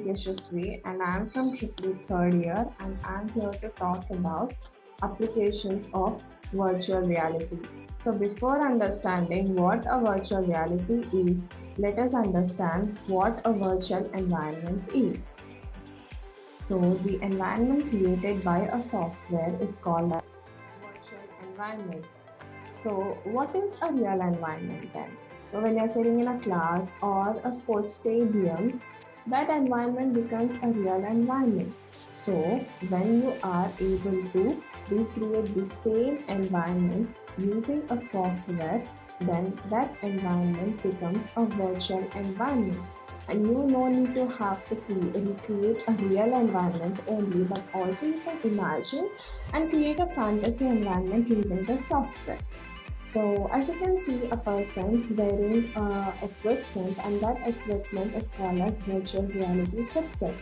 is Yashasvi and I am from Triple third year and I am here to talk about applications of virtual reality. So before understanding what a virtual reality is, let us understand what a virtual environment is. So the environment created by a software is called as virtual environment. So what is a real environment then? So when you're sitting in a class or a sports stadium, that environment becomes a real environment. So when you are able to recreate the same environment using a software, then that environment becomes a virtual environment. And you no need to have to recreate a real environment only, but also you can imagine and create a fantasy environment using the software. So as you can see, a person wearing equipment, and that equipment is called as virtual reality headset.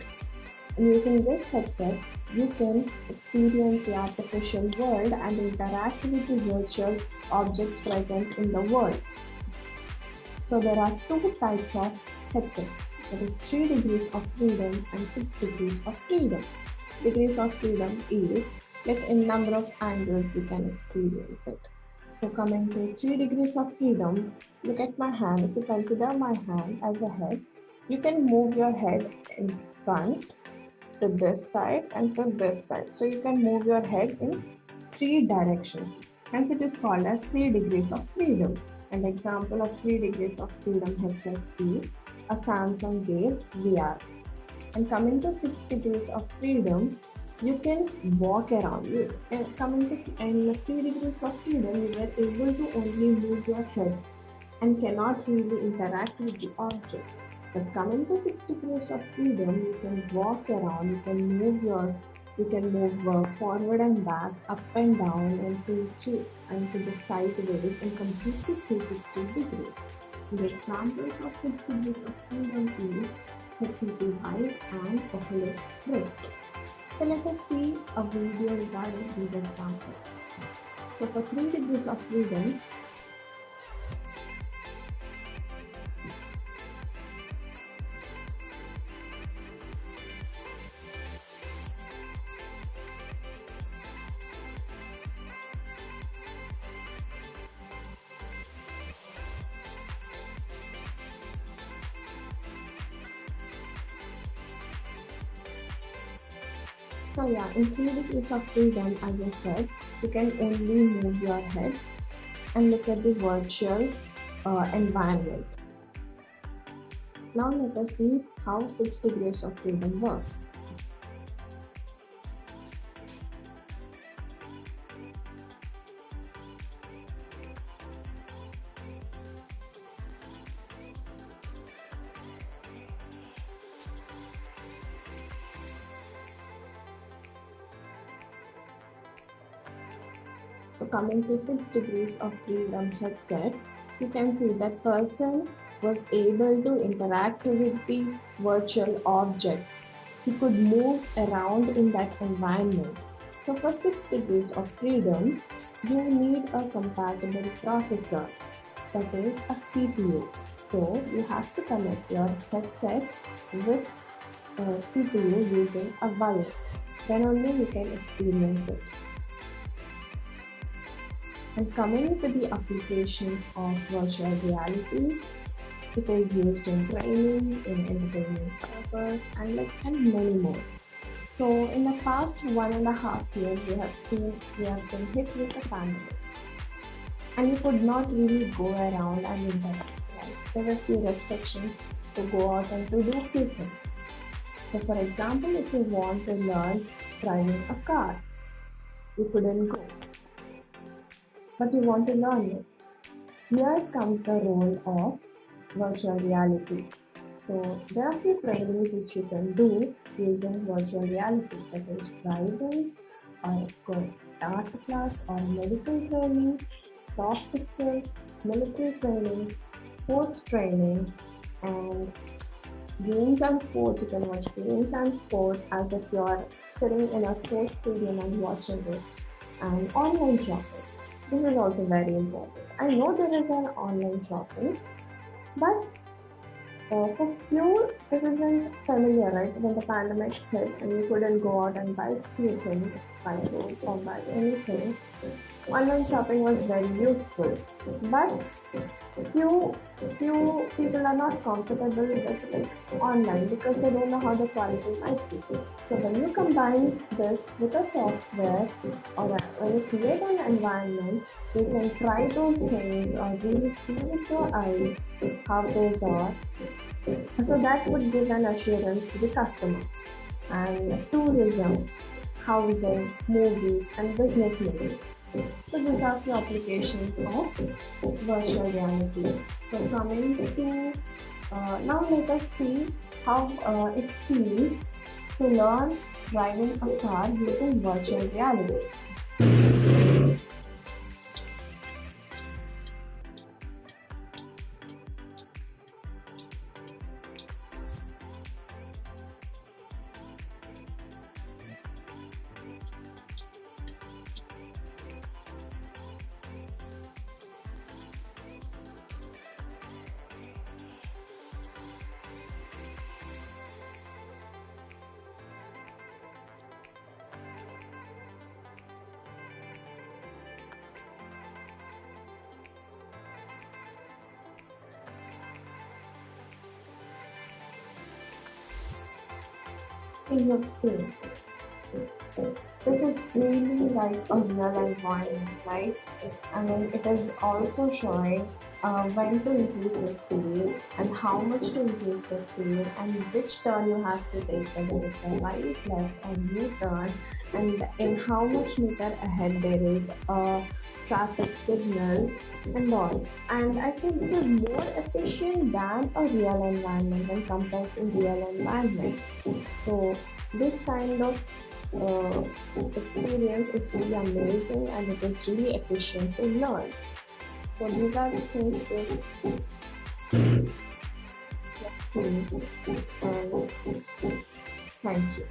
And using this headset, you can experience the artificial world and interact with the virtual objects present in the world. So there are two types of headsets. That is 3 degrees of freedom and 6 degrees of freedom. Degrees of freedom is like in number of angles you can experience it. So coming to 3 degrees of freedom, look at my hand. If you consider my hand as a head, you can move your head in front to this side and to this side. So you can move your head in 3 directions. Hence it is called as 3 degrees of freedom. An example of 3 degrees of freedom headset is a Samsung Gear VR. And coming to 6 degrees of freedom, you can walk around. Coming to 3 degrees of freedom, you were able to only move your head and cannot really interact with the object. But coming to 6 degrees of freedom, you can walk around, you can move forward and back, up and down, and to the sideways in completely 360 degrees. The examples of 6 degrees of freedom is HTC Vive and Oculus Rift. So let us see a video regarding these examples. So for 3 degrees of freedom, so yeah, in 3 degrees of freedom, as I said, you can only move your head and look at the virtual environment. Now let us see how 6 degrees of freedom works. So coming to 6 degrees of freedom headset, you can see that person was able to interact with the virtual objects. He could move around in that environment. So for 6 degrees of freedom, you need a compatible processor, that is a CPU. So you have to connect your headset with a CPU using a wire. Then only you can experience it. And coming to the applications of virtual reality, it is used in training, in entertainment purpose, and many more. So in the past 1.5 years, we have been hit with a pandemic, and we could not really go around and interact. Right? There were few restrictions to go out and to do few things. So for example, if you want to learn driving a car, you couldn't go, but you want to learn it. Here comes the role of virtual reality. So there are few trainings which you can do using virtual reality, that is driving, or art class, or medical training, soft skills, military training, sports training, and games and sports. You can watch games and sports as if you are sitting in a sports stadium and watching it, and online shopping. This is also very important. I know there is an online shopping, but For few, this isn't familiar, right? When the pandemic hit and you couldn't go out and buy few things, buy clothes or buy anything, online shopping was very useful. But few few people are not comfortable with like online because they don't know how the quality might be. So when you combine this with a software or when you create an environment, you can try those things or really see with your eyes how those are. So that would give an assurance to the customer. And tourism, housing, movies, and business meetings. So these are the applications of virtual reality. So coming to now let us see how it feels to learn driving a car using virtual reality. You have seen. This is really like a real environment, right? I mean, it is also showing when to increase the speed and how much to increase the speed and which turn you have to take, whether it's a right, left, or U-turn, and in how much meter ahead there is a traffic signal and all. And I think this is more efficient than a real environment when compared to real environment. So this kind of uh, experience is really amazing and it is really efficient to learn. So these are the things to see. Thank you.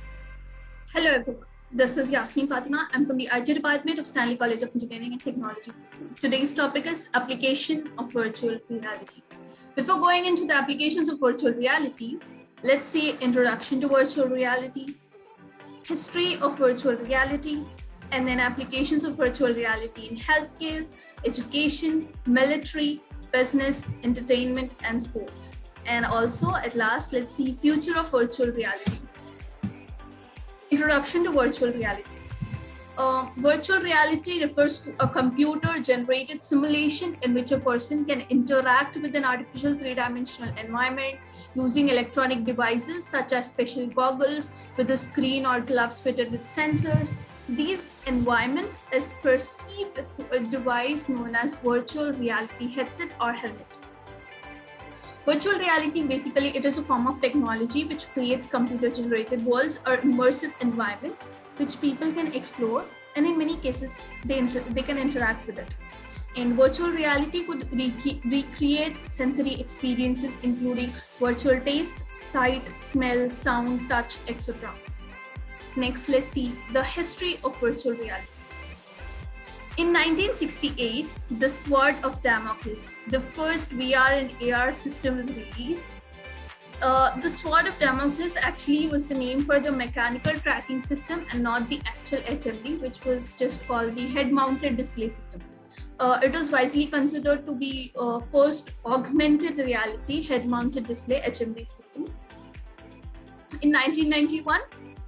Hello everyone, this is Yasmin Fatima. I'm from the IT department of Stanley College of Engineering and Technology. Today's topic is application of virtual reality. Before going into the applications of virtual reality, let's see introduction to virtual reality, history of virtual reality, and then applications of virtual reality in healthcare, education, military, business, entertainment, and sports. And also, at last, let's see future of virtual reality. Introduction to virtual reality. Virtual reality refers to a computer-generated simulation in which a person can interact with an artificial three-dimensional environment using electronic devices such as special goggles with a screen or gloves fitted with sensors. This environment is perceived through a device known as virtual reality headset or helmet. Virtual reality, basically, it is a form of technology which creates computer-generated worlds or immersive environments which people can explore, and in many cases, they can interact with it. And virtual reality could recreate sensory experiences including virtual taste, sight, smell, sound, touch, etc. Next, let's see the history of virtual reality. In 1968, the Sword of Damocles, the first VR and AR system was released. The Sword of Damocles actually was the name for the mechanical tracking system and not the actual HMD, which was just called the head-mounted display system. It was widely considered to be first augmented reality head-mounted display HMD system. In 1991,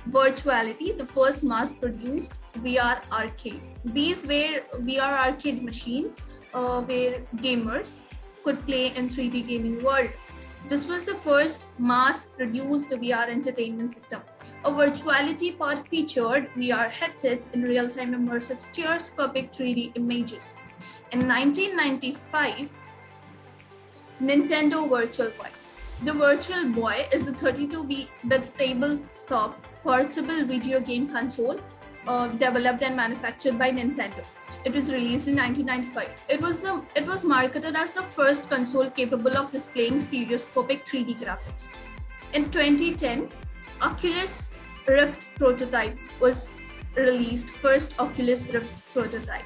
Virtuality, the first mass-produced VR arcade. These were VR arcade machines where gamers could play in 3D gaming world. This was the first mass-produced VR entertainment system. A virtuality pod featured VR headsets in real-time immersive stereoscopic 3D images. In 1995, Nintendo Virtual Boy. The Virtual Boy is a 32-bit tabletop portable video game console developed and manufactured by Nintendo. It was released in 1995. It was marketed as the first console capable of displaying stereoscopic 3D graphics. In 2010, Oculus Rift prototype was released. First Oculus Rift prototype.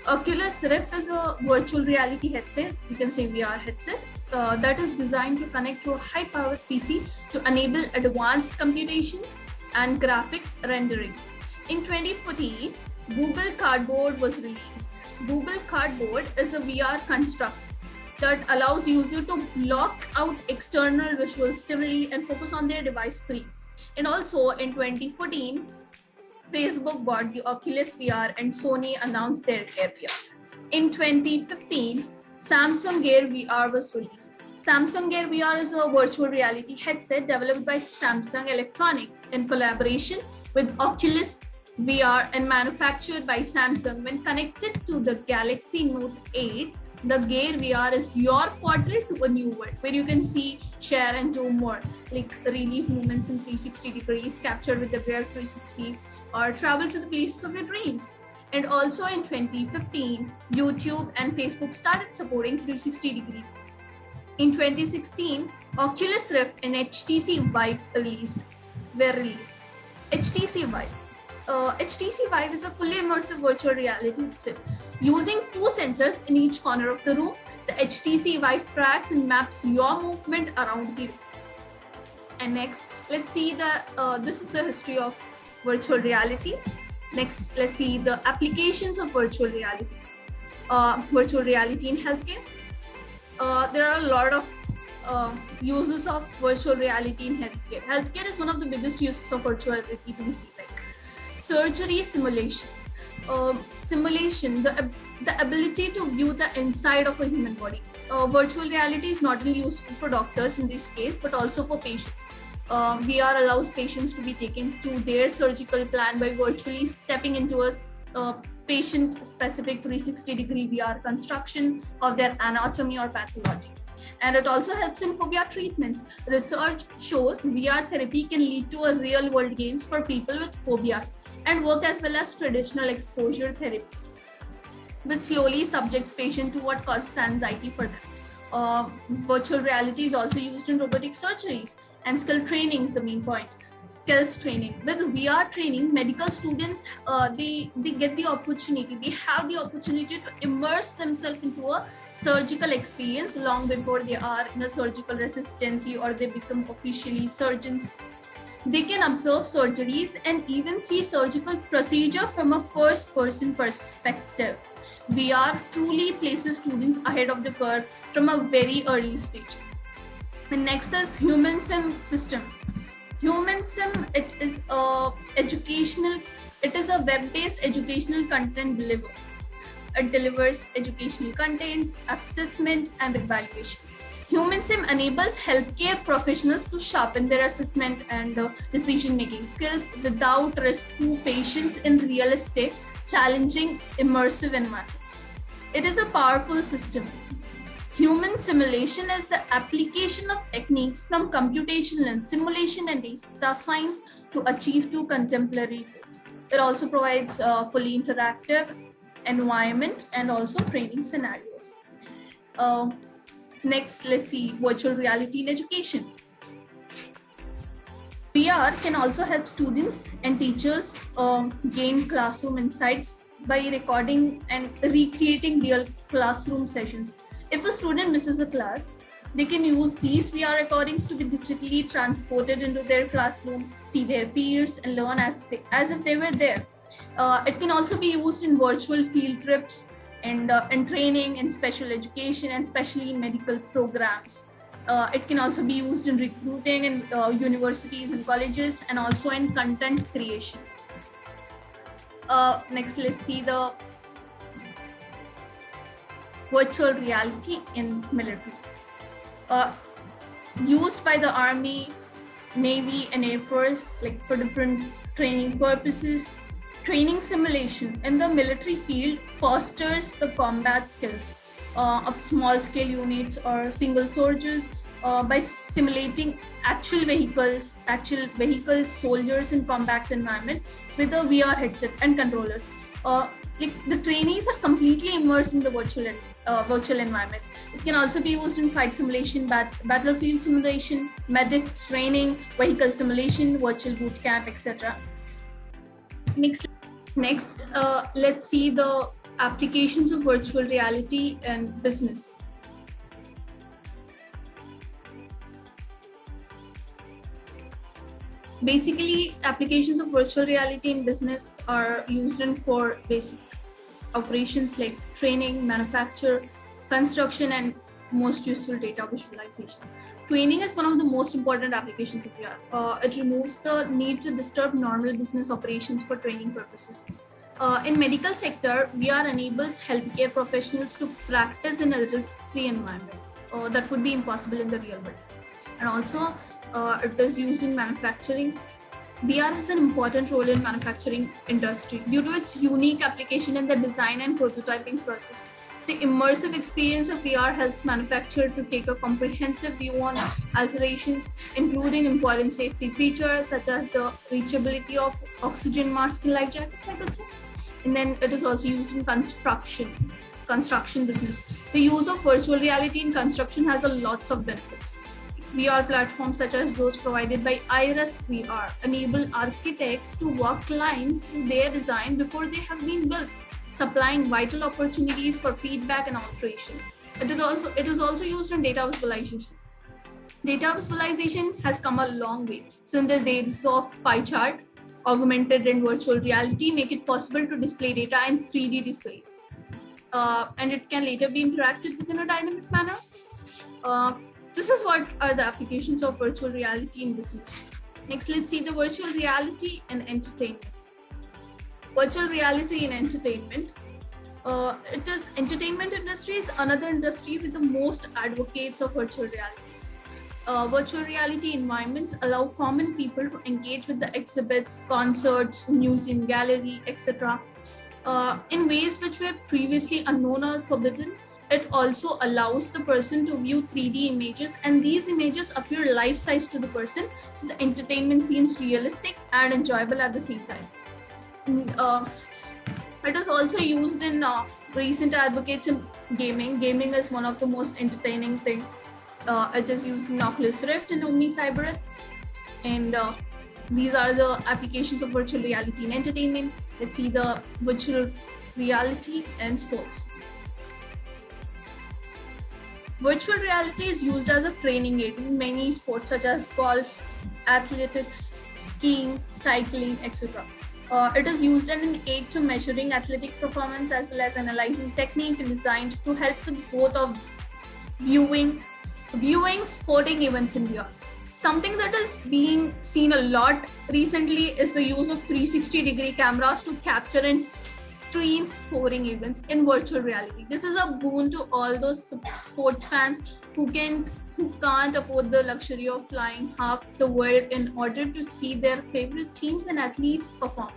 Oculus Rift is a virtual reality headset, you can say VR headset, that is designed to connect to a high-powered PC to enable advanced computations and graphics rendering. In 2014, Google Cardboard was released. Google Cardboard is a VR construct that allows users to block out external visual stimuli and focus on their device screen. And also in 2014, Facebook bought the Oculus VR and Sony announced their Gear VR. In 2015, Samsung Gear VR was released. Samsung Gear VR is a virtual reality headset developed by Samsung Electronics in collaboration with Oculus VR and manufactured by Samsung. When connected to the Galaxy Note 8, the Gear VR is your portal to a new world where you can see, share, and do more, like relive moments in 360 degrees captured with the Gear 360, or travel to the places of your dreams. And also in 2015, YouTube and Facebook started supporting 360 degree. In 2016, Oculus Rift and HTC Vive were released. HTC Vive. HTC Vive is a fully immersive virtual reality headset. Using two sensors in each corner of the room, the HTC Vive tracks and maps your movement around the room. And next, let's see this is the history of virtual reality. Next, let's see the applications of virtual reality. Virtual reality in healthcare. There are a lot of uses of virtual reality in healthcare. Healthcare is one of the biggest uses of virtual reality to be seen, like surgery simulation. Simulation, the ability to view the inside of a human body. Virtual reality is not only useful for doctors in this case, but also for patients. VR allows patients to be taken through their surgical plan by virtually stepping into a patient-specific 360-degree VR construction of their anatomy or pathology. And it also helps in phobia treatments. Research shows VR therapy can lead to a real-world gains for people with phobias and work as well as traditional exposure therapy, which slowly subjects patients to what causes anxiety for them. Virtual reality is also used in robotic surgeries and skill training is the main point. Skills training. With VR training, medical students, they get the opportunity, they have the opportunity to immerse themselves into a surgical experience long before they are in a surgical residency or they become officially surgeons. They can observe surgeries and even see surgical procedure from a first-person perspective. VR truly places students ahead of the curve from a very early stage. And next is human sim system. Human sim, it is a web-based educational content delivery. It delivers educational content, assessment, and evaluation. Human sim enables healthcare professionals to sharpen their assessment and decision-making skills without risk to patients in realistic, challenging, immersive environments. It is a powerful system. Human simulation is the application of techniques from computation and simulation and data science to achieve two contemporary goals. It also provides a fully interactive environment and also training scenarios. Next, let's see virtual reality in education. VR can also help students and teachers gain classroom insights by recording and recreating real classroom sessions. If a student misses a class, they can use these VR recordings to be digitally transported into their classroom, see their peers, and learn as if they were there. It can also be used in virtual field trips and training in special education and especially in medical programs. It can also be used in recruiting in universities and colleges and also in content creation. Next, let's see the virtual reality in military. Used by the Army, Navy, and Air Force, like for different training purposes. Training simulation in the military field fosters the combat skills of small-scale units or single soldiers by simulating actual vehicles, soldiers in combat environment with a VR headset and controllers. Like the trainees are completely immersed in the virtual environment. It can also be used in fight simulation, battlefield simulation, medic training, vehicle simulation, virtual boot camp, etc. Next, let's see the applications of virtual reality in business. Basically, applications of virtual reality in business are used for basic operations like training, manufacture, construction, and most useful data visualization. Training is one of the most important applications of VR. It removes the need to disturb normal business operations for training purposes. In medical sector, VR enables healthcare professionals to practice in a risk-free environment that would be impossible in the real world. And also, it is used in manufacturing. VR has an important role in manufacturing industry due to its unique application in the design and prototyping process. The immersive experience of VR helps manufacturers to take a comprehensive view on alterations, including important safety features such as the reachability of oxygen mask in life jackets, I could say. And then it is also used in construction business. The use of virtual reality in construction has a lots of benefits. VR platforms such as those provided by Iris VR enable architects to walk lines through their design before they have been built, supplying vital opportunities for feedback and alteration. It is also used in data visualization. Data visualization has come a long way since the days of pie chart. Augmented and virtual reality make it possible to display data in 3D displays, and it can later be interacted with in a dynamic manner. This is what are the applications of virtual reality in business. Next, let's see the virtual reality in entertainment. Virtual reality in entertainment. Entertainment industry is another industry with the most advocates of virtual realities. Virtual reality environments allow common people to engage with the exhibits, concerts, museum, gallery, etc. In ways which were previously unknown or forbidden. It also allows the person to view 3D images, and these images appear life-size to the person, so the entertainment seems realistic and enjoyable at the same time. It is also used in recent advocates in gaming. Gaming is one of the most entertaining thing. It is used in Oculus Rift and Omni Cyber, and these are the applications of virtual reality in entertainment. Let's see the virtual reality and sports. Virtual reality is used as a training aid in many sports such as golf, athletics, skiing, cycling, etc. It is used as an aid to measuring athletic performance as well as analyzing technique and designed to help with both of these. Viewing sporting events in VR. Something that is being seen a lot recently is the use of 360-degree cameras to capture and stream sporting events in virtual reality. This is a boon to all those sports fans who can't afford the luxury of flying half the world in order to see their favorite teams and athletes perform.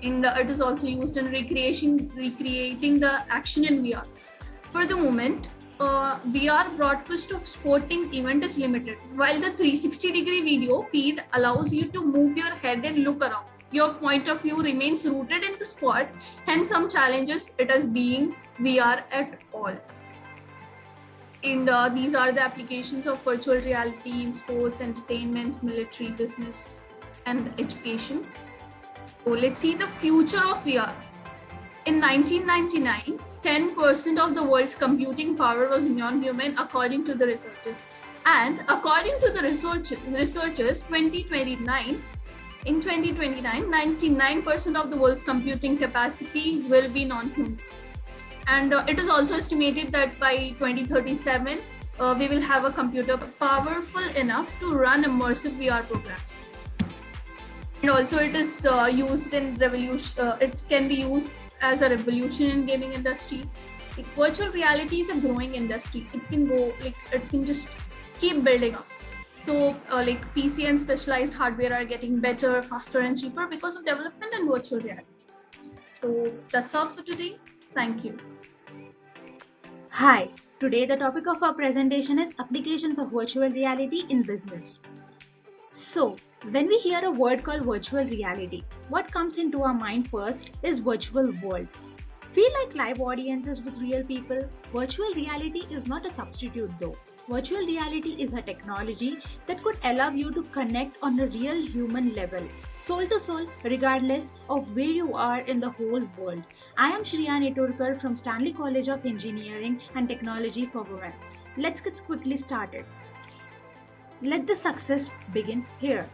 And it is also used in recreating the action in VR. For the moment, VR broadcast of sporting event is limited, while the 360-degree video feed allows you to move your head and look around. Your point of view remains rooted in the sport, hence some challenges it as being VR at all. And these are the applications of virtual reality in sports, entertainment, military, business, and education. So let's see the future of VR. In 1999, 10% of the world's computing power was non-human according to the researchers. And according to the researchers, 2029, 99% of the world's computing capacity will be non-human. And it is also estimated that by 2037, we will have a computer powerful enough to run immersive VR programs. And also it is used in it can be used as a revolution in gaming industry. Virtual reality is a growing industry. It can just keep building up. So PC and specialized hardware are getting better, faster and cheaper because of development in virtual reality. So that's all for today. Thank you. Hi, today the topic of our presentation is applications of virtual reality in business. So, when we hear a word called virtual reality, what comes into our mind first is virtual world. Feel like live audiences with real people? Virtual reality is not a substitute though. Virtual reality is a technology that could allow you to connect on a real human level, soul to soul, regardless of where you are in the whole world. I am Shriya Neturkar from Stanley College of Engineering and Technology for Women. Let's get quickly started. Let the success begin here.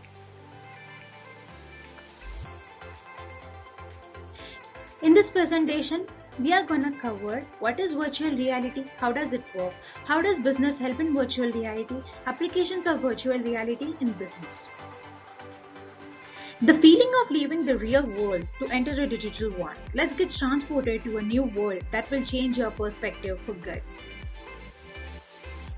In this presentation, we are going to cover what is virtual reality, how does it work, how does business help in virtual reality, applications of virtual reality in business. The feeling of leaving the real world to enter a digital one. Let's get transported to a new world that will change your perspective for good.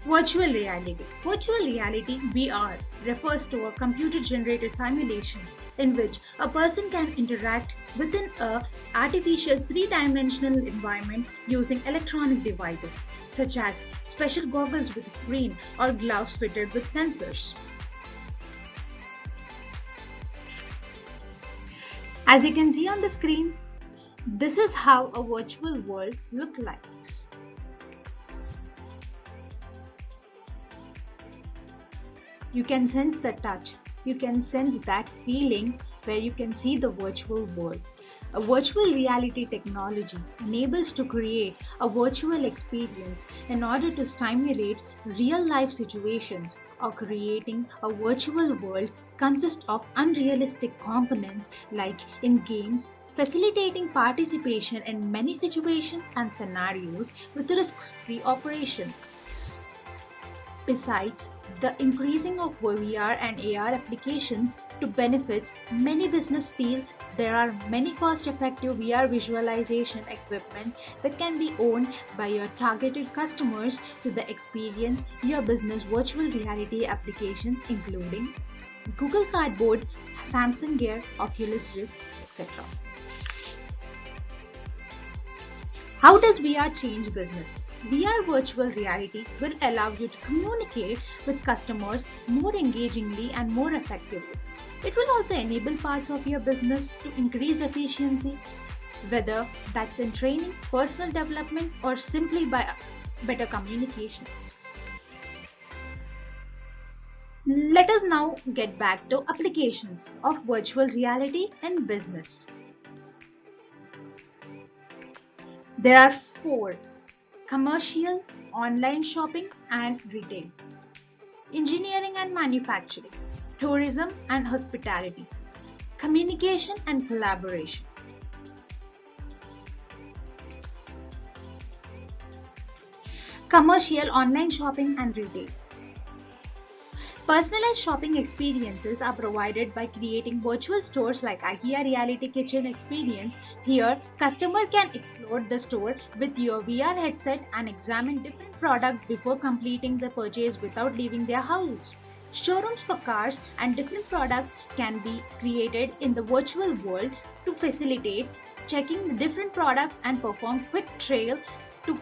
Virtual reality. Virtual reality, VR, refers to a computer-generated simulation in which a person can interact within a artificial three-dimensional environment using electronic devices such as special goggles with a screen or gloves fitted with sensors. As you can see on the screen, this is how a virtual world looks like. You can sense the touch. You can sense that feeling where you can see the virtual world. A virtual reality technology enables to create a virtual experience in order to stimulate real life situations, or creating a virtual world consists of unrealistic components like in games, facilitating participation in many situations and scenarios with risk-free operation. Besides, the increasing of VR and AR applications to benefits many business fields, there are many cost-effective VR visualization equipment that can be owned by your targeted customers to the experience your business virtual reality applications including Google Cardboard, Samsung Gear, Oculus Rift, etc. How does VR change business? VR virtual reality will allow you to communicate with customers more engagingly and more effectively. It will also enable parts of your business to increase efficiency, whether that's in training, personal development, or simply by better communications. Let us now get back to applications of virtual reality in business. There are 4: commercial, online shopping and retail, engineering and manufacturing, tourism and hospitality, communication and collaboration. Commercial, online shopping and retail. Personalized shopping experiences are provided by creating virtual stores like IKEA Reality Kitchen experience. Here, customer can explore the store with your VR headset and examine different products before completing the purchase without leaving their houses. Showrooms for cars and different products can be created in the virtual world to facilitate checking the different products and perform quick trial to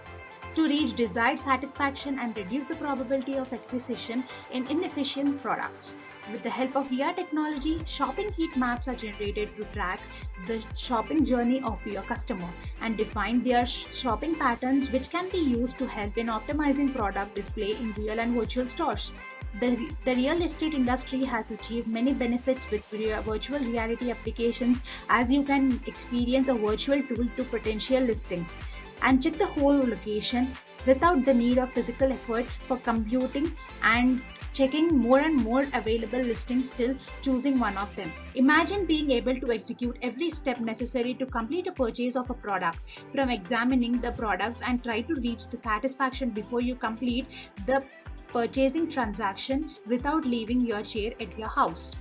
reach desired satisfaction and reduce the probability of acquisition in inefficient products. With the help of VR technology, shopping heat maps are generated to track the shopping journey of your customer and define their shopping patterns, which can be used to help in optimizing product display in real and virtual stores. The real estate industry has achieved many benefits with virtual reality applications, as you can experience a virtual tool to potential listings and check the whole location without the need of physical effort for computing and checking more and more available listings till choosing one of them. Imagine being able to execute every step necessary to complete a purchase of a product, from examining the products and try to reach the satisfaction before you complete the purchasing transaction without leaving your chair at your house.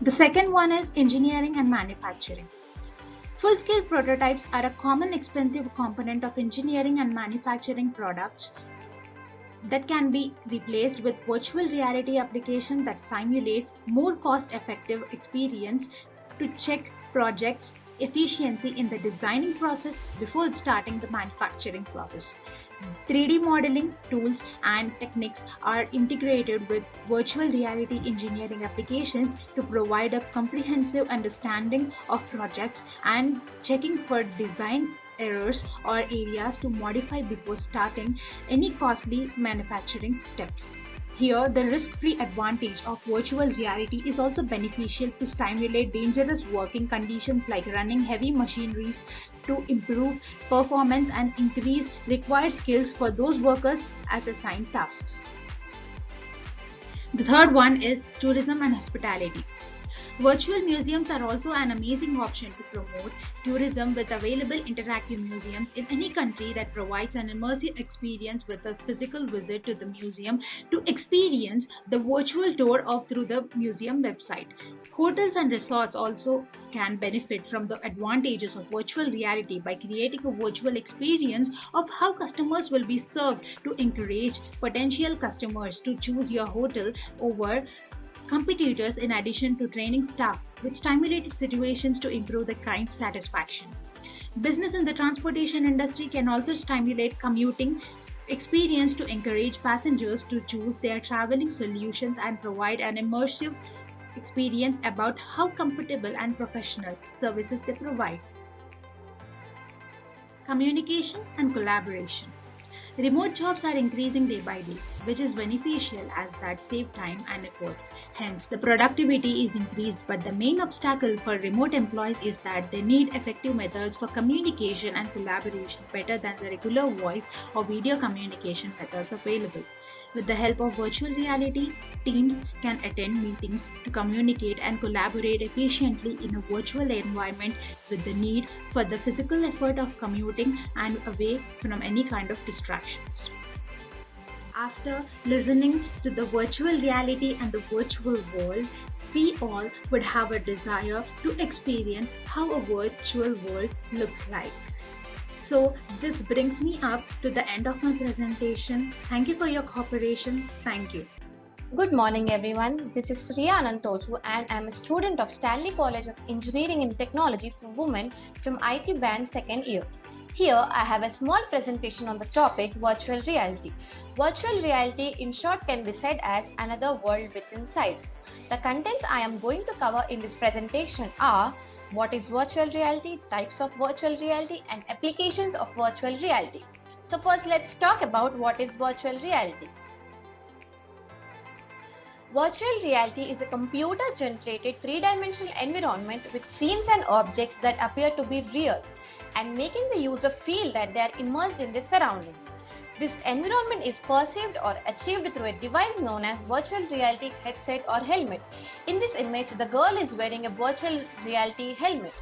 The second one is engineering and manufacturing. Full-scale prototypes are a common expensive component of engineering and manufacturing products that can be replaced with virtual reality application that simulates more cost-effective experience to check projects efficiency in the designing process before starting the manufacturing process. 3D modeling tools and techniques are integrated with virtual reality engineering applications to provide a comprehensive understanding of projects and checking for design errors or areas to modify before starting any costly manufacturing steps. Here, the risk-free advantage of virtual reality is also beneficial to stimulate dangerous working conditions like running heavy machineries to improve performance and increase required skills for those workers as assigned tasks. The third one is tourism and hospitality. Virtual museums are also an amazing option to promote tourism with available interactive museums in any country that provides an immersive experience with a physical visit to the museum to experience the virtual tour of through the museum website. Hotels and resorts also can benefit from the advantages of virtual reality by creating a virtual experience of how customers will be served to encourage potential customers to choose your hotel over competitors in addition to training staff with stimulated situations to improve the client satisfaction. Business in the transportation industry can also stimulate commuting experience to encourage passengers to choose their traveling solutions and provide an immersive experience about how comfortable and professional services they provide. Communication and collaboration. Remote jobs are increasing day by day, which is beneficial as that save time and efforts. Hence, the productivity is increased, but the main obstacle for remote employees is that they need effective methods for communication and collaboration better than the regular voice or video communication methods available. With the help of virtual reality, teams can attend meetings to communicate and collaborate efficiently in a virtual environment with the need for the physical effort of commuting and away from any kind of distractions. After listening to the virtual reality and the virtual world, we all would have a desire to experience how a virtual world looks like. So this brings me up to the end of my presentation. Thank you for your cooperation. Thank you. Good morning everyone. This is Sriya Anantoju and I am a student of Stanley College of Engineering and Technology for Women from IT band 2nd year. Here I have a small presentation on the topic virtual reality. Virtual reality in short can be said as another world within sight. The contents I am going to cover in this presentation are what is virtual reality, types of virtual reality, and applications of virtual reality. So first let's talk about what is virtual reality. Virtual reality is a computer-generated three-dimensional environment with scenes and objects that appear to be real and making the user feel that they are immersed in their surroundings. This environment is perceived or achieved through a device known as virtual reality headset or helmet. In this image, the girl is wearing a virtual reality helmet.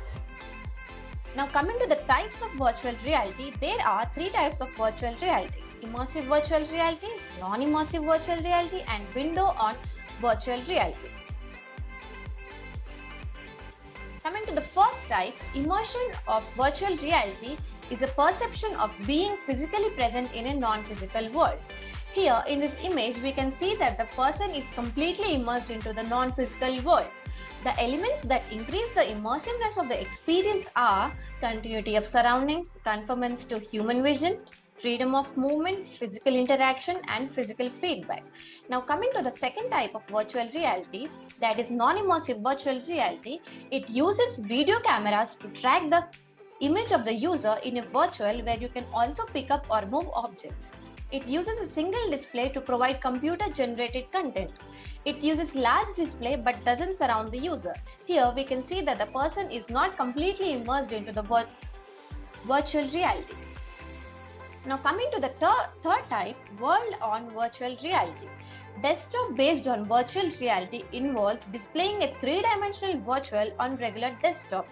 Now coming to the types of virtual reality, there are three types of virtual reality: immersive virtual reality, non-immersive virtual reality, and window on virtual reality. Coming to the first type, immersion of virtual reality is a perception of being physically present in a non-physical world. Here in this image, we can see that the person is completely immersed into the non-physical world. The elements that increase the immersiveness of the experience are continuity of surroundings, conformance to human vision, freedom of movement, physical interaction, and physical feedback. Now coming to the second type of virtual reality, that is non-immersive virtual reality, it uses video cameras to track the image of the user in a virtual where you can also pick up or move objects. It uses a single display to provide computer-generated content. It uses large display but doesn't surround the user. Here we can see that the person is not completely immersed into the virtual reality. Now coming to the third type, world on virtual reality. Desktop based on virtual reality involves displaying a three-dimensional virtual on regular desktop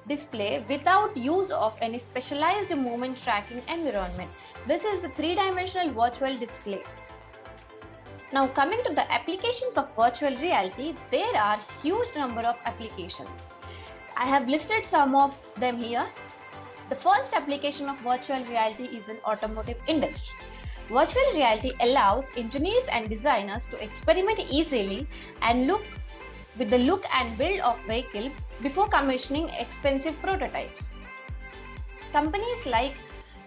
display without use of any specialized movement tracking environment. This is the three-dimensional virtual display. Now coming to the applications of virtual reality, there are huge number of applications. I have listed some of them here. The first application of virtual reality is in automotive industry. Virtual reality allows engineers and designers to experiment easily and with the look and build of vehicle before commissioning expensive prototypes. Companies like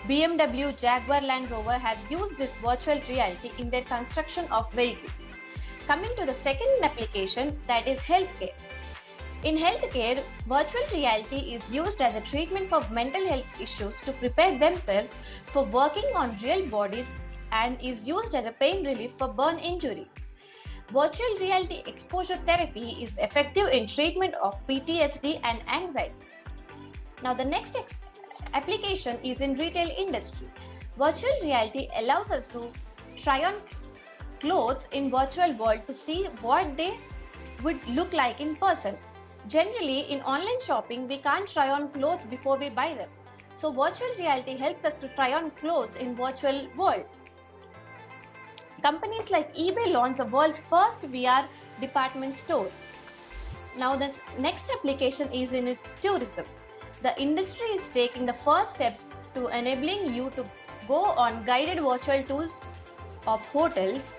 BMW, Jaguar Land Rover have used this virtual reality in their construction of vehicles. Coming to the second application, that is healthcare. In healthcare, virtual reality is used as a treatment for mental health issues to prepare themselves for working on real bodies and is used as a pain relief for burn injuries. Virtual reality exposure therapy is effective in treatment of PTSD and anxiety. Now, the next application is in retail industry. Virtual reality allows us to try on clothes in virtual world to see what they would look like in person. Generally, in online shopping, we can't try on clothes before we buy them. So virtual reality helps us to try on clothes in virtual world. Companies like eBay launched the world's first VR department store. Now the next application is in its tourism. The industry is taking the first steps to enabling you to go on guided virtual tours of hotels,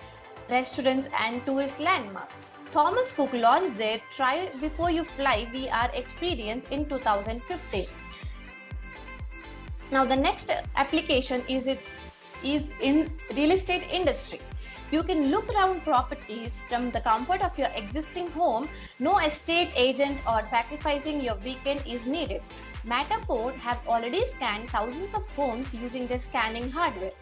restaurants and tourist landmarks. Thomas Cook launched their Try Before You Fly VR experience in 2015. Now the next application is in real estate industry. You can look around properties from the comfort of your existing home. No estate agent or sacrificing your weekend is needed. Matterport have already scanned thousands of homes using their scanning hardware.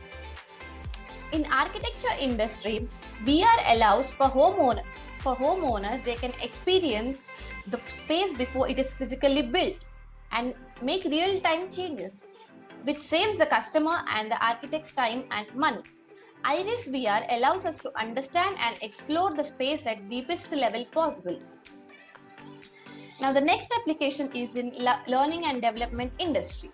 In architecture industry, VR allows for homeowners, they can experience the space before it is physically built and make real-time changes, which saves the customer and the architect's time and money. Iris VR allows us to understand and explore the space at deepest level possible. Now the next application is in learning and development industry.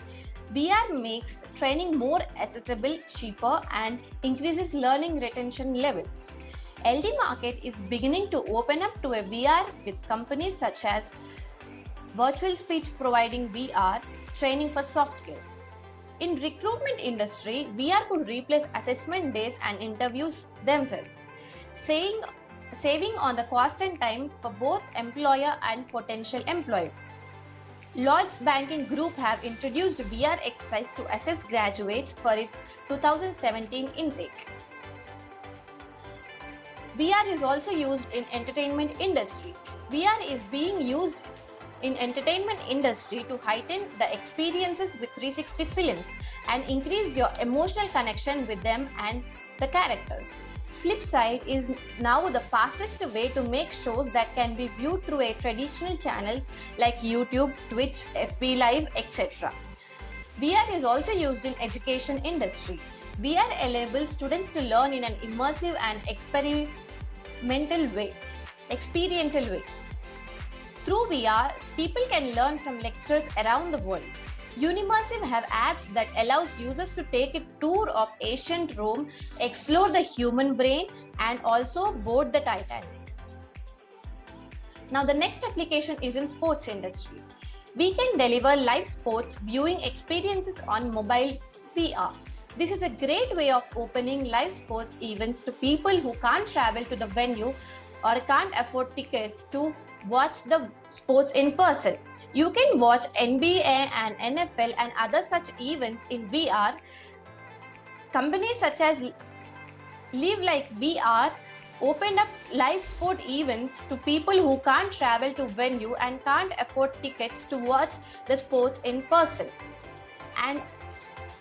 VR makes training more accessible, cheaper and increases learning retention levels. LD market is beginning to open up to a VR with companies such as Virtual Speech providing VR training for soft skills. In recruitment industry, VR could replace assessment days and interviews themselves, saving on the cost and time for both employer and potential employer. Lloyds Banking Group have introduced VR exercise to assess graduates for its 2017 intake. VR is also used in entertainment industry. VR is being used in entertainment industry to heighten the experiences with 360 films and increase your emotional connection with them and the characters. Flipside is now the fastest way to make shows that can be viewed through a traditional channels like YouTube, Twitch, FB Live, etc. VR is also used in education industry. VR enables students to learn in an immersive and experiential way. Through VR, people can learn from lecturers around the world. Unimersive have apps that allows users to take a tour of ancient Rome, explore the human brain, and also board the Titanic. Now the next application is in sports industry. We can deliver live sports viewing experiences on mobile VR. This is a great way of opening live sports events to people who can't travel to the venue or can't afford tickets to watch the sports in person. You can watch NBA and NFL and other such events in VR. Companies such as Live Like VR opened up live sport events to people who can't travel to venue and can't afford tickets to watch the sports in person. And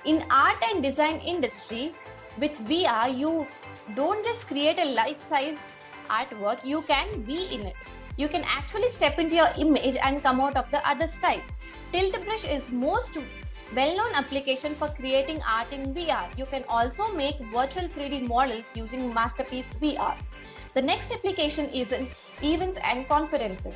in art and design industry, with VR, you don't just create a life-size artwork, you can be in it. You can actually step into your image and come out of the other side. Tilt Brush is most well-known application for creating art in VR. You can also make virtual 3D models using Masterpiece VR. The next application is in events and conferences.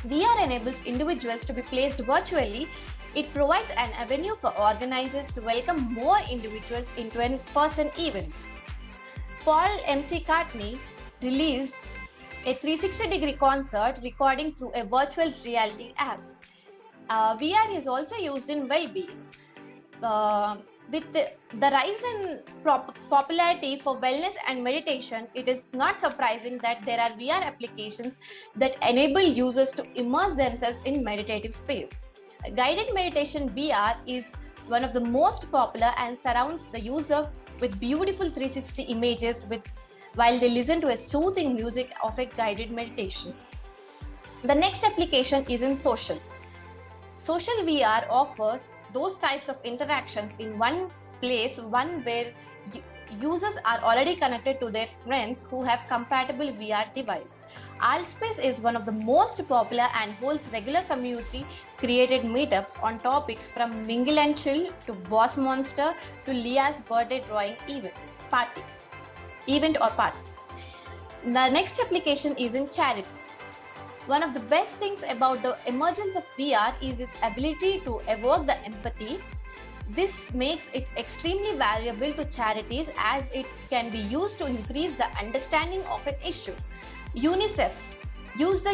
VR enables individuals to be placed virtually. It provides an avenue for organizers to welcome more individuals into in-person events. Paul McCartney released a 360-degree concert recording through a virtual reality app. VR is also used in well-being. With the rise in popularity for wellness and meditation, it is not surprising that there are VR applications that enable users to immerse themselves in meditative space. Guided meditation VR is one of the most popular and surrounds the user with beautiful 360 images while they listen to a soothing music of a guided meditation. The next application is in social. Social VR offers those types of interactions in one place, one where users are already connected to their friends who have compatible VR device. Altspace is one of the most popular and holds regular community created meetups on topics from Mingle and Chill to Boss Monster to Leah's birthday drawing event or party. The next application is in charity. One of the best things about the emergence of VR is its ability to evoke the empathy. This makes it extremely valuable to charities as it can be used to increase the understanding of an issue. UNICEF used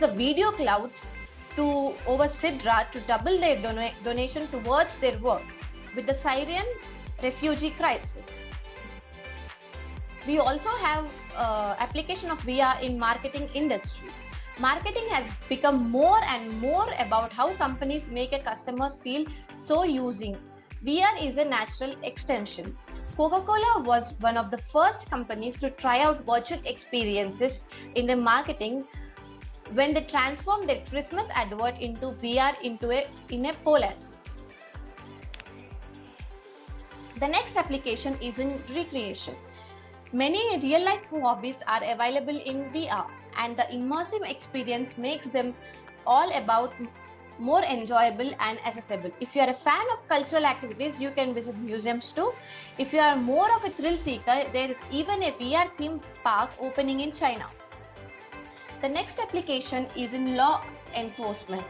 the video clouds over Sidra to double their donation towards their work with the Syrian refugee crisis. We also have application of VR in marketing industries. Marketing has become more and more about how companies make a customer feel so using. VR is a natural extension. Coca-Cola was one of the first companies to try out virtual experiences in their marketing when they transformed their Christmas advert into VR in a Poland. The next application is in recreation. Many real-life hobbies are available in VR, and the immersive experience makes them all about more enjoyable and accessible. If you are a fan of cultural activities, you can visit museums too. If you are more of a thrill seeker, there is even a VR theme park opening in China. The next application is in law enforcement.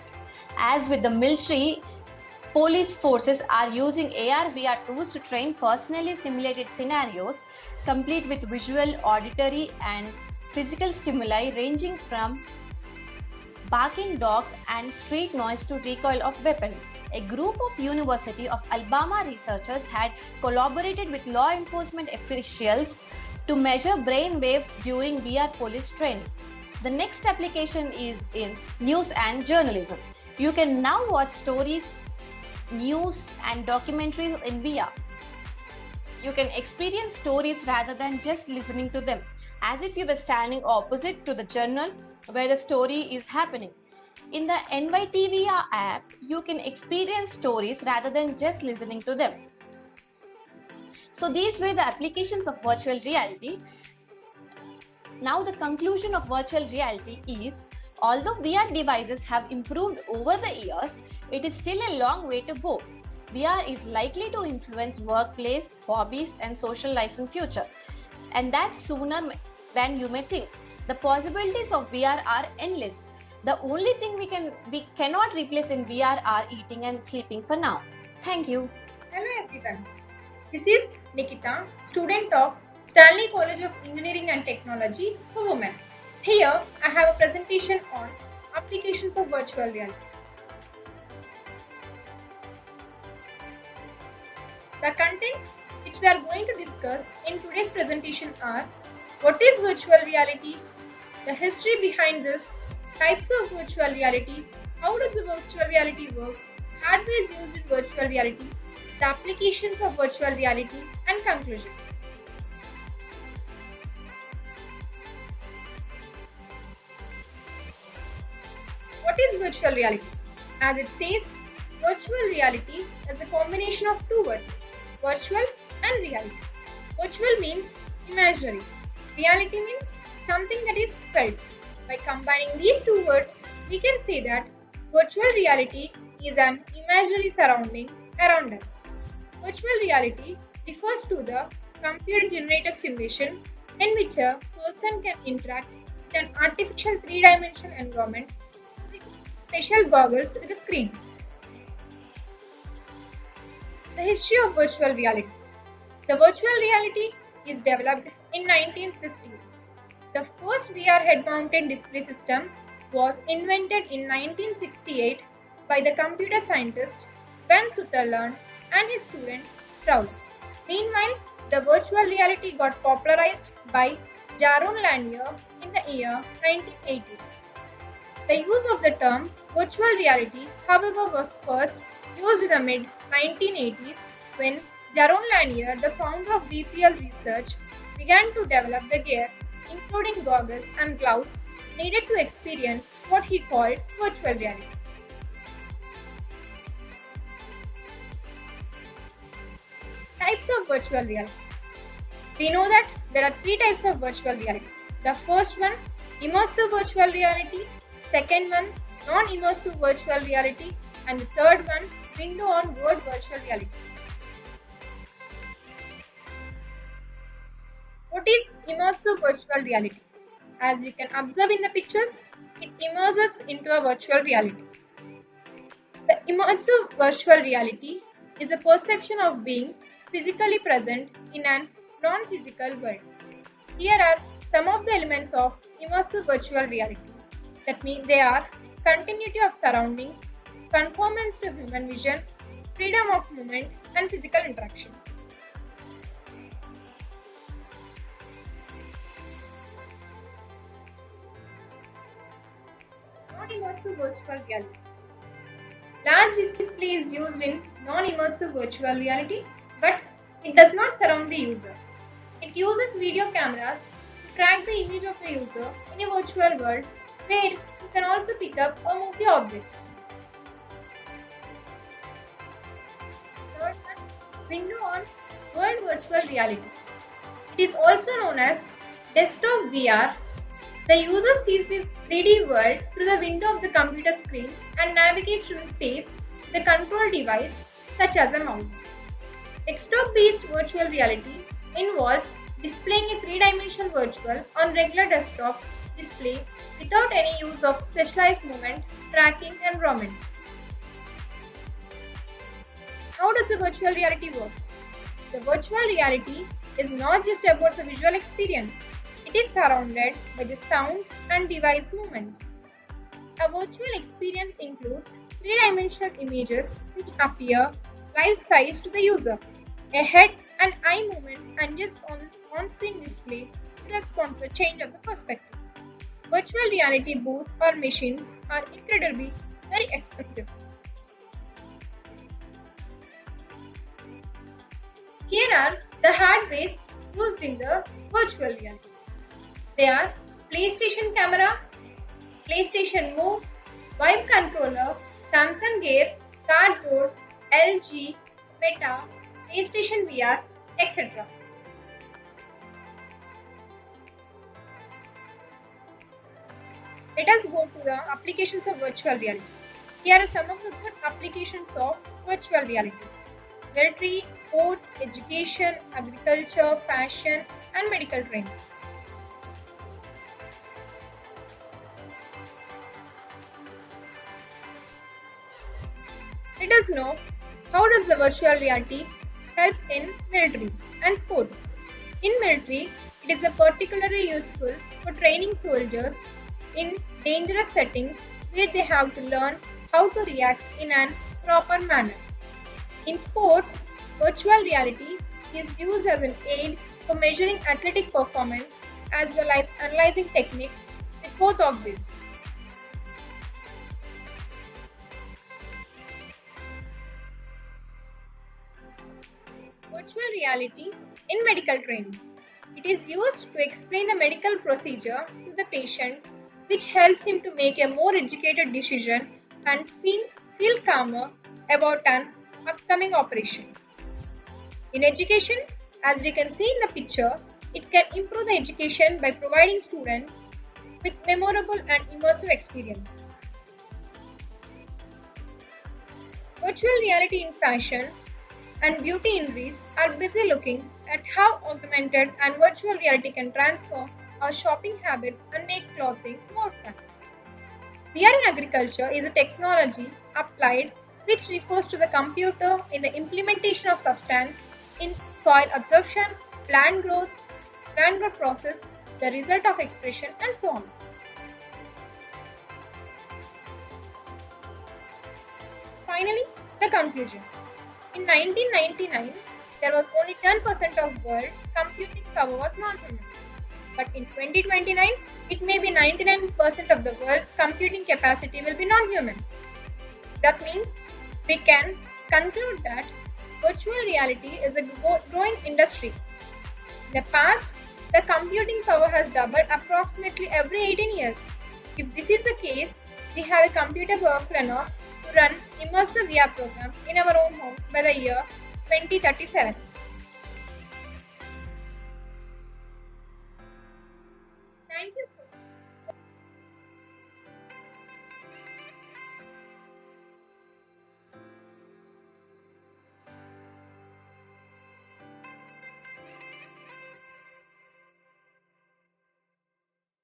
As with the military, police forces are using AR VR tools to train personally simulated scenarios, complete with visual, auditory, and physical stimuli ranging from barking dogs and street noise to recoil of weapons. A group of University of Alabama researchers had collaborated with law enforcement officials to measure brain waves during VR police training. The next application is in news and journalism. You can now watch stories, news, and documentaries in VR. You can experience stories rather than just listening to them, as if you were standing opposite to the journal where the story is happening. In the NYTVR app, you can experience stories rather than just listening to them. So these were the applications of virtual reality. Now the conclusion of virtual reality is, although VR devices have improved over the years, it is still a long way to go. VR is likely to influence workplace, hobbies, and social life in future, and that's sooner than you may think. The possibilities of VR are endless. The only thing we cannot replace in VR are eating and sleeping for now. Thank you. Hello everyone. This is Nikita, student of Stanley College of Engineering and Technology for Women. Here I have a presentation on applications of virtual reality. The contents which we are going to discuss in today's presentation are: what is virtual reality, the history behind this, types of virtual reality, how does the virtual reality works, hardware is used in virtual reality, the applications of virtual reality, and conclusion. What is virtual reality? As it says, virtual reality is a combination of two words, virtual and reality. Virtual means imaginary. Reality means something that is felt. By combining these two words, we can say that virtual reality is an imaginary surrounding around us. Virtual reality refers to the computer-generated simulation in which a person can interact with an artificial three-dimensional environment using special goggles with a screen. The history of virtual reality. The virtual reality is developed in 1950s. The first VR head-mounted display system was invented in 1968 by the computer scientist Van Sutherland and his student Sproul. Meanwhile, the virtual reality got popularized by Jaron Lanier in the year 1980s. The use of the term virtual reality, however, was first used in the mid-1980s when Jaron Lanier, the founder of VPL Research, began to develop the gear, including goggles and gloves, needed to experience what he called virtual reality. Types of virtual reality. We know that there are three types of virtual reality. The first one, immersive virtual reality. Second one, non-immersive virtual reality. And the third one, window on world virtual reality. What is immersive virtual reality? As we can observe in the pictures, it immerses into a virtual reality. The immersive virtual reality is a perception of being physically present in an non-physical world. Here are some of the elements of immersive virtual reality. That means they are continuity of surroundings, conformance to human vision, freedom of movement, and physical interaction. Non-immersive virtual reality. Large display is used in non-immersive virtual reality, but it does not surround the user. It uses video cameras to track the image of the user in a virtual world where you can also pick up or move the objects. Third one, window on world virtual reality. It is also known as desktop VR. The user sees the 3D world through the window of the computer screen and navigates through the space with a control device such as a mouse. Desktop-based virtual reality involves displaying a three-dimensional virtual on regular desktop display without any use of specialized movement, tracking, environment. How does the virtual reality works? The virtual reality is not just about the visual experience. It is surrounded by the sounds and device movements. A virtual experience includes three-dimensional images which appear life-size to the user. A head and eye movements adjust on on-screen display to respond to the change of the perspective. Virtual reality booths or machines are incredibly very expensive. Here are the hardwares used in the virtual reality. They are PlayStation Camera, PlayStation Move, Vive Controller, Samsung Gear, Cardboard, LG, Meta, PlayStation VR, etc. Let us go to the applications of virtual reality. Here are some of the good applications of virtual reality. Military, sports, education, agriculture, fashion, and medical training. Let us know how does the virtual reality helps in military and sports. In military, it is particularly useful for training soldiers in dangerous settings where they have to learn how to react in a proper manner. In sports, virtual reality is used as an aid for measuring athletic performance as well as analyzing technique with both of these. Virtual reality in medical training. It is used to explain the medical procedure to the patient, which helps him to make a more educated decision and feel calmer about an upcoming operation. In education, as we can see in the picture, it can improve the education by providing students with memorable and immersive experiences. Virtual reality in fashion and beauty industries are busy looking at how augmented and virtual reality can transform our shopping habits and make clothing more fun. VR in agriculture is a technology applied which refers to the computer in the implementation of substance in soil absorption, plant growth process, the result of expression, and so on. Finally, the conclusion. In 1999, there was only 10% of world computing power was non-human. But in 2029, it may be 99% of the world's computing capacity will be non-human. That means we can conclude that virtual reality is a growing industry. In the past, the computing power has doubled approximately every 18 years. If this is the case, we have a computer powerful enough to run immersive VR program in our own homes by the year 2037.